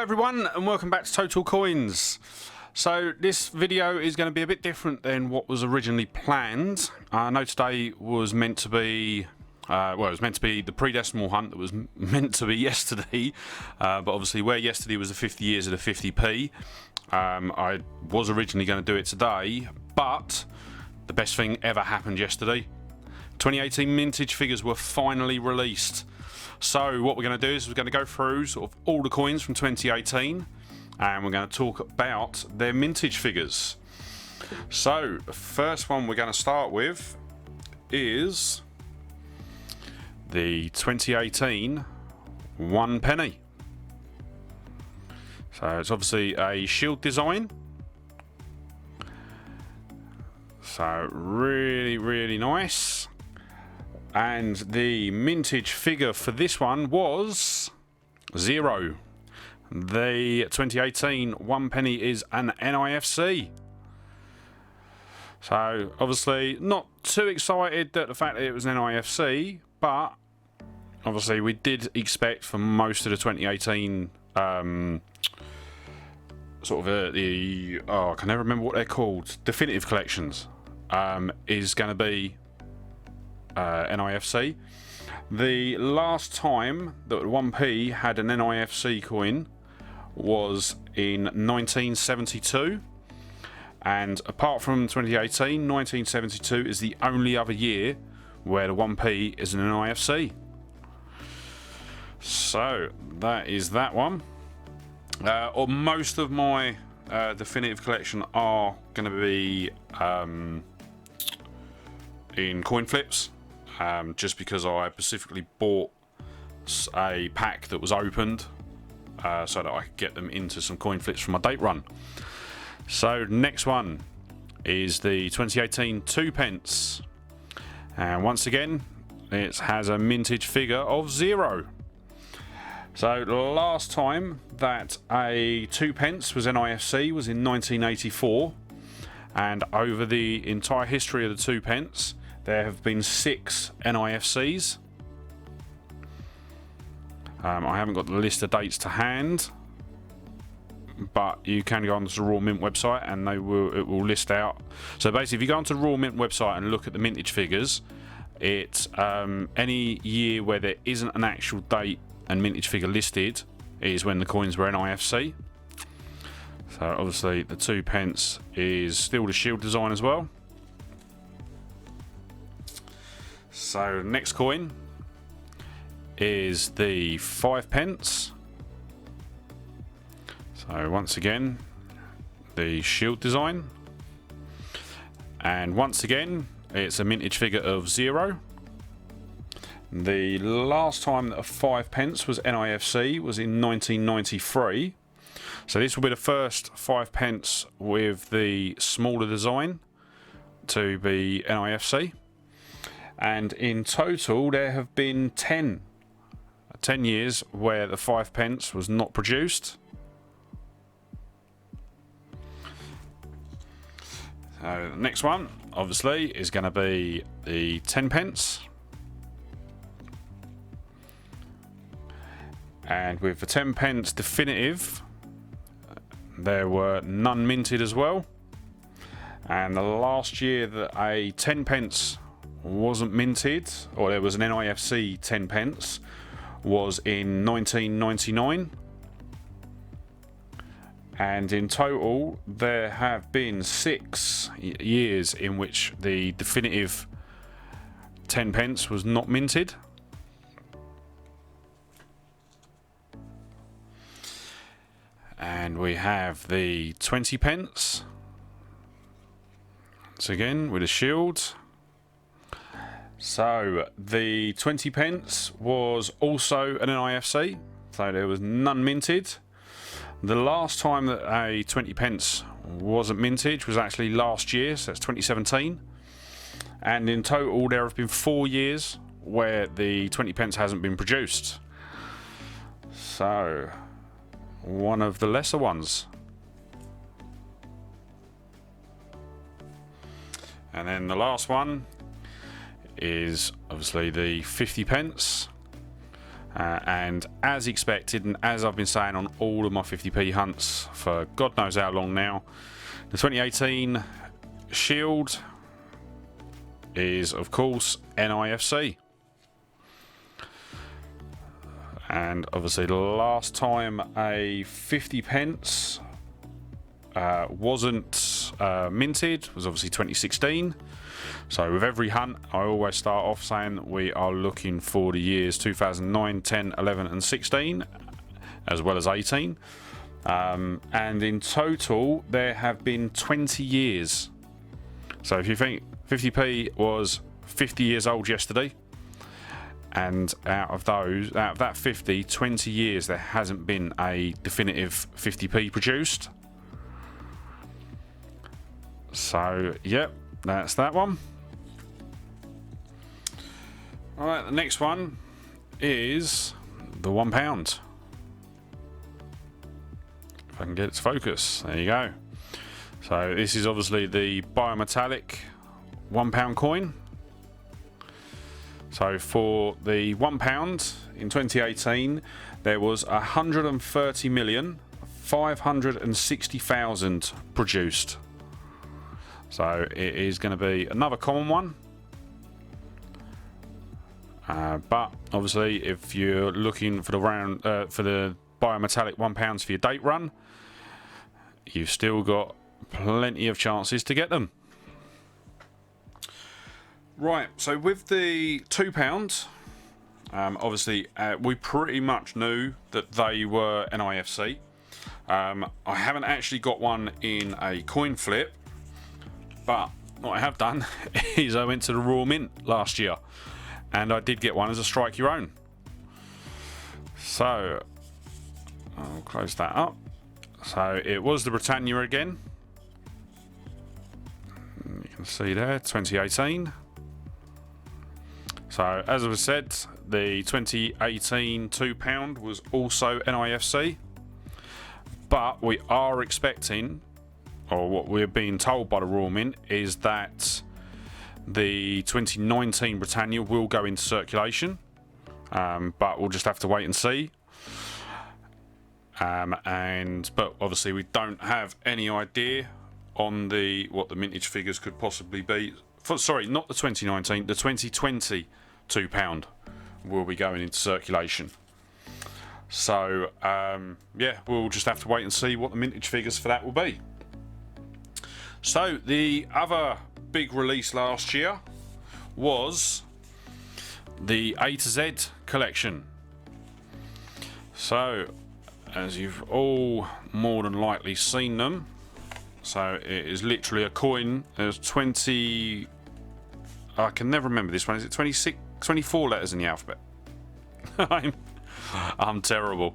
everyone, and welcome back to Total Coins. So this video is going to be a bit different than what was originally planned. I know today was meant to be it was meant to be the pre-decimal hunt that was meant to be yesterday, but obviously where yesterday was the 50 years of the 50p, I was originally going to do it today, but the best thing ever happened yesterday. 2018 Mintage Figures were finally released. So what we're going to do is we're going to go through sort of all the coins from 2018, and we're going to talk about their Mintage Figures. So the first one we're going to start with is the 2018 1 penny. So it's obviously a shield design. So really nice. And the mintage figure for this one was 0. The 2018 1 penny is an NIFC. So obviously not too excited at the fact that it was an NIFC, but obviously we did expect for most of the 2018 sort of I can never remember what they're called, definitive collections, is going to be NIFC. The last time that 1p had an NIFC coin was in 1972, and apart from 2018, 1972 is the only other year where the 1p is an NIFC. So that is that one. Or most of my definitive collection are going to be in coin flips. Just because I specifically bought a pack that was opened so that I could get them into some coin flips for my date run. So next one is the 2018 2 pence, and once again it has a mintage figure of 0. So the last time that a 2 pence was NIFC was in 1984, and over the entire history of the 2 pence there have been 6 NIFCs. I haven't got the list of dates to hand, but you can go onto the Royal Mint website and it will list out. So basically, if you go onto the Royal Mint website and look at the mintage figures, it's any year where there isn't an actual date and mintage figure listed is when the coins were NIFC. So obviously the 2 pence is still the shield design as well. So next coin is the 5 pence. So once again the shield design, and once again it's a mintage figure of 0. The last time that a 5 pence was NIFC was in 1993. So this will be the first 5 pence with the smaller design to be NIFC. And in total there have been 10 years where the 5 pence was not produced. So the next one obviously is going to be the 10 pence, and with the 10 pence definitive there were none minted as well. And the last year that a 10 pence wasn't minted, or there was an NIFC 10 pence, was in 1999. And in total there have been 6 years in which the definitive 10 pence was not minted. And we have the 20 pence, once again with a shield. So the 20 pence was also an NIFC, so there was none minted. The last time that a 20 pence wasn't minted was actually last year, so that's 2017. And in total there have been 4 years where the 20 pence hasn't been produced. So one of the lesser ones. And then the last one is obviously the 50 pence, And as expected, and as I've been saying on all of my 50p hunts for God knows how long now, the 2018 Shield is, of course, NIFC. And obviously, the last time a 50 pence wasn't minted was obviously 2016. So with every hunt, I always start off saying we are looking for the years 2009, 10, 11 and 16, as well as 18. And in total, there have been 20 years. So if you think 50p was 50 years old yesterday, and out of that 50, 20 years, there hasn't been a definitive 50p produced. So, yep, that's that one. Alright, the next one is the £1. If I can get its focus, there you go. So this is obviously the biometallic £1 coin. So for the £1 in 2018, there was 130,560,000 produced. So it is going to be another common one. But obviously, if you're looking for the round for the biometallic £1 for your date run, you've still got plenty of chances to get them. Right, so with the £2, obviously we pretty much knew that they were NIFC. I haven't actually got one in a coin flip, but what I have done is I went to the Royal Mint last year, and I did get one as a strike your own. So I'll close that up. So it was the Britannia again. You can see there, 2018. So as I said, the 2018 £2 was also NIFC, but we are expecting, or what we're being told by the Royal Mint, is that the 2019 Britannia will go into circulation, but we'll just have to wait and see. But obviously we don't have any idea on what the mintage figures could possibly be. Sorry, not the 2019, the 2020 £2 will be going into circulation. So yeah, we'll just have to wait and see what the mintage figures for that will be. So the other big release last year was the A to Z collection. So as you've all more than likely seen them, so it is literally a coin. There's 20, I can never remember this one. Is it 26, 24 letters in the alphabet? I'm terrible.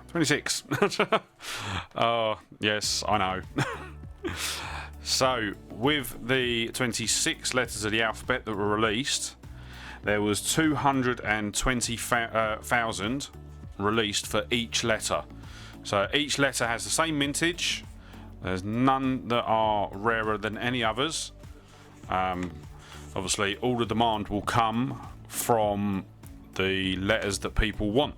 26. Oh, yes, I know. So, with the 26 letters of the alphabet that were released, there was 220,000 released for each letter. So each letter has the same mintage. There's none that are rarer than any others. Obviously, all the demand will come from the letters that people want.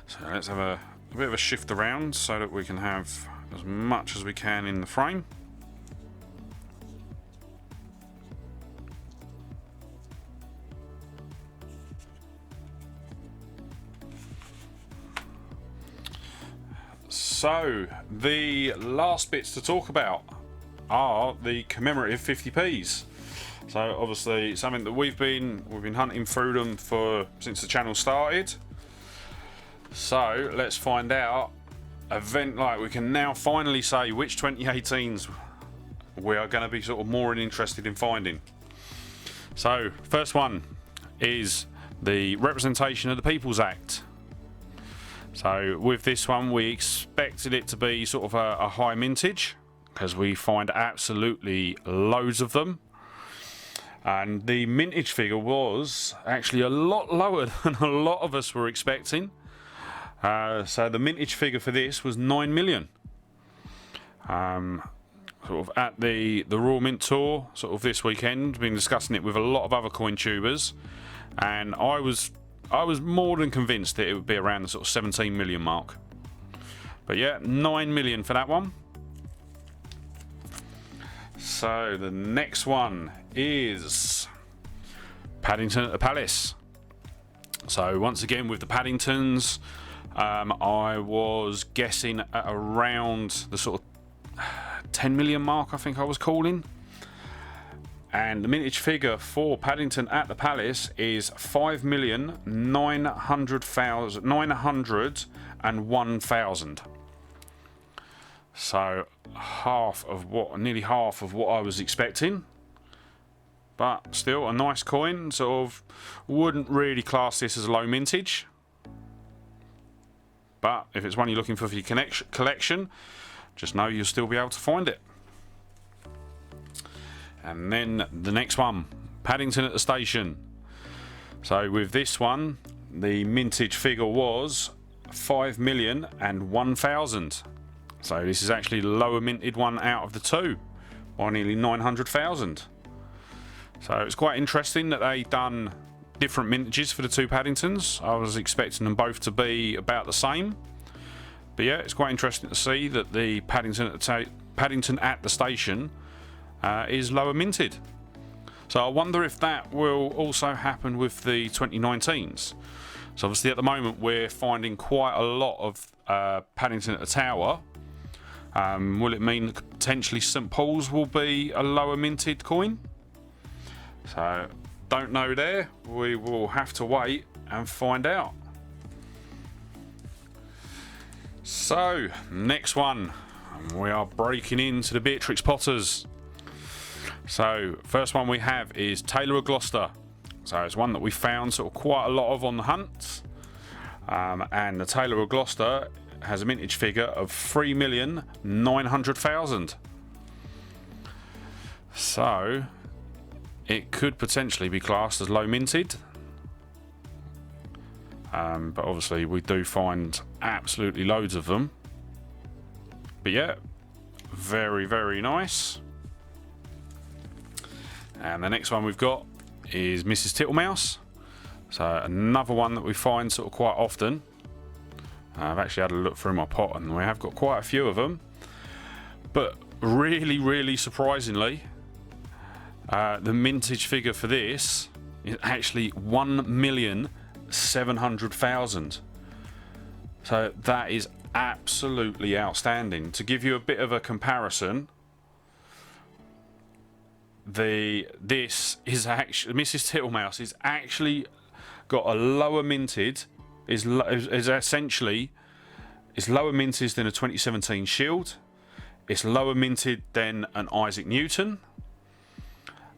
So let's have a bit of a shift around so that we can have as much as we can in the frame. So the last bits to talk about are the commemorative 50p's. So obviously something that we've been hunting through them since the channel started. So let's find out. We can now finally say which 2018s we are going to be sort of more interested in finding. So first one is the representation of the People's Act. So with this one, we expected it to be sort of a high mintage because we find absolutely loads of them. And the mintage figure was actually a lot lower than a lot of us were expecting. So the mintage figure for this was 9 million. Sort of at the Raw Mint tour sort of this weekend. Been discussing it with a lot of other coin tubers, and I was more than convinced that it would be around the sort of 17 million mark. But yeah, 9 million for that one. So the next one is Paddington at the Palace. So once again with the Paddingtons, I was guessing at around the sort of 10 million mark, I think I was calling. And the mintage figure for Paddington at the Palace is 5,901,000. So nearly half of what I was expecting. But still a nice coin. Sort of wouldn't really class this as a low mintage. But if it's one you're looking for your collection, just know you'll still be able to find it. And then the next one, Paddington at the Station. So with this one, the mintage figure was 5,001,000. So this is actually the lower minted one out of the two, by nearly 900,000. So it's quite interesting that they done different mintages for the two Paddingtons. I was expecting them both to be about the same. But yeah, it's quite interesting to see that the Paddington at the Station is lower minted. So I wonder if that will also happen with the 2019s. So obviously at the moment we're finding quite a lot of Paddington at the Tower. Will it mean that potentially St Paul's will be a lower minted coin? So don't know there. We will have to wait and find out. So next one, we are breaking into the Beatrix Potters. So first one we have is Taylor of Gloucester. So it's one that we found sort of quite a lot of on the hunt, and the Taylor of Gloucester has a mintage figure of 3,900,000. So it could potentially be classed as low minted, but obviously we do find absolutely loads of them. But yeah, very, very nice. And the next one we've got is Mrs. Tittlemouse. So another one that we find sort of quite often. I've actually had a look through my pot and we have got quite a few of them. But really, really surprisingly, the mintage figure for this is actually 1,700,000. So that is absolutely outstanding. To give you a bit of a comparison, this is actually Mrs. Tittlemouse is actually got a lower minted, is essentially lower minted than a 2017 Shield. It's lower minted than an Isaac Newton.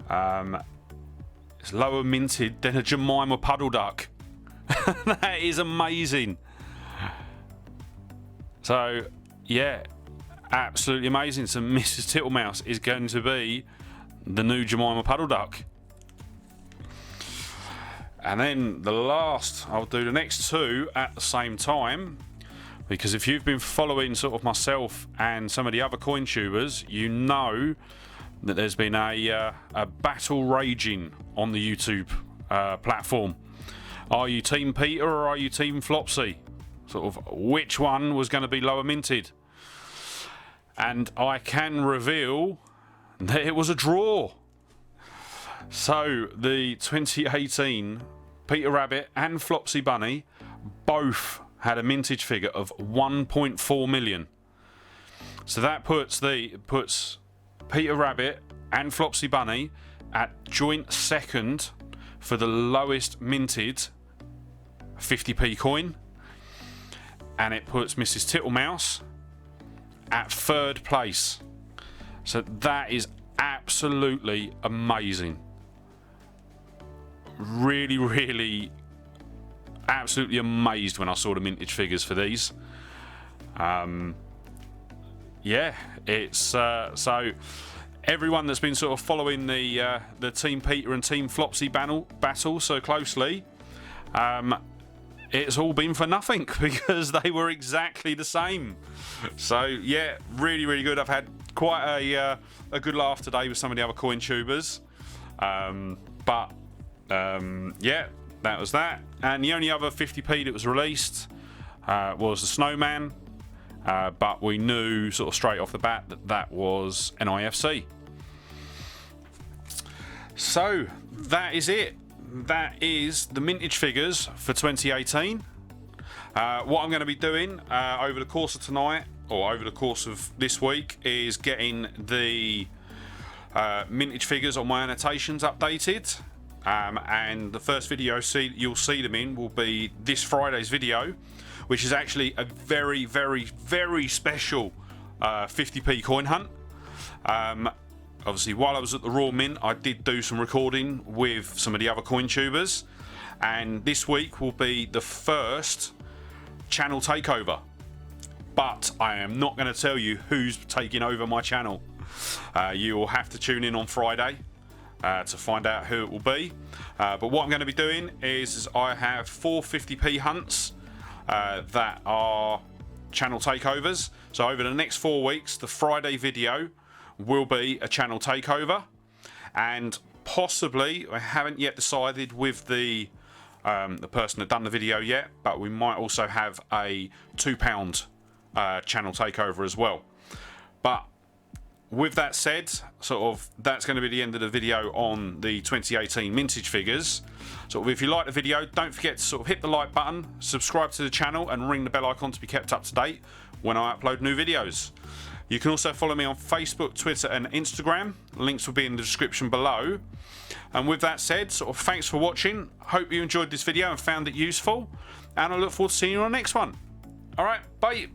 It's lower minted than a Jemima Puddle Duck. That is amazing. So yeah, absolutely amazing. So Mrs. Tittlemouse is going to be the new Jemima Puddle Duck. And then the last, I'll do the next two at the same time, because if you've been following sort of myself and some of the other coin tubers, you know that there's been a battle raging on the YouTube platform. Are you Team Peter or are you Team Flopsy? Sort of which one was going to be lower minted? And I can reveal that it was a draw. So the 2018 Peter Rabbit and Flopsy Bunny both had a mintage figure of 1.4 million. So that puts Peter Rabbit and Flopsy Bunny at joint second for the lowest minted 50p coin, and it puts Mrs. Tittlemouse at third place. So that is absolutely amazing. Really, really, absolutely amazed when I saw the mintage figures for these. Yeah, it's so everyone that's been sort of following the Team Peter and Team Flopsy battle so closely, it's all been for nothing because they were exactly the same. So yeah, really, really good. I've had quite a good laugh today with some of the other coin tubers. Yeah, that was that. And the only other 50p that was released was the Snowman. But we knew sort of straight off the bat that that was NIFC. So that is it. That is the Mintage Figures for 2018. What I'm going to be doing over the course of tonight, or over the course of this week, is getting the Mintage Figures on my annotations updated. And the first video you'll see them in will be this Friday's video, which is actually a very, very, very special 50p coin hunt. Obviously, while I was at the Raw Mint, I did do some recording with some of the other coin tubers, and this week will be the first channel takeover. But I am not going to tell you who's taking over my channel. You will have to tune in on Friday to find out who it will be. But what I'm going to be doing is I have 4 50p hunts that are channel takeovers. So over the next 4 weeks, the Friday video will be a channel takeover, and possibly, I haven't yet decided with the person that done the video yet, but we might also have a £2 channel takeover as well. But with that said, sort of that's going to be the end of the video on the 2018 Mintage Figures. So if you like the video, don't forget to sort of hit the like button, subscribe to the channel, and ring the bell icon to be kept up to date when I upload new videos. You can also follow me on Facebook, Twitter and Instagram. Links will be in the description below. And with that said, sort of thanks for watching. Hope you enjoyed this video and found it useful. And I look forward to seeing you on the next one. Alright, bye.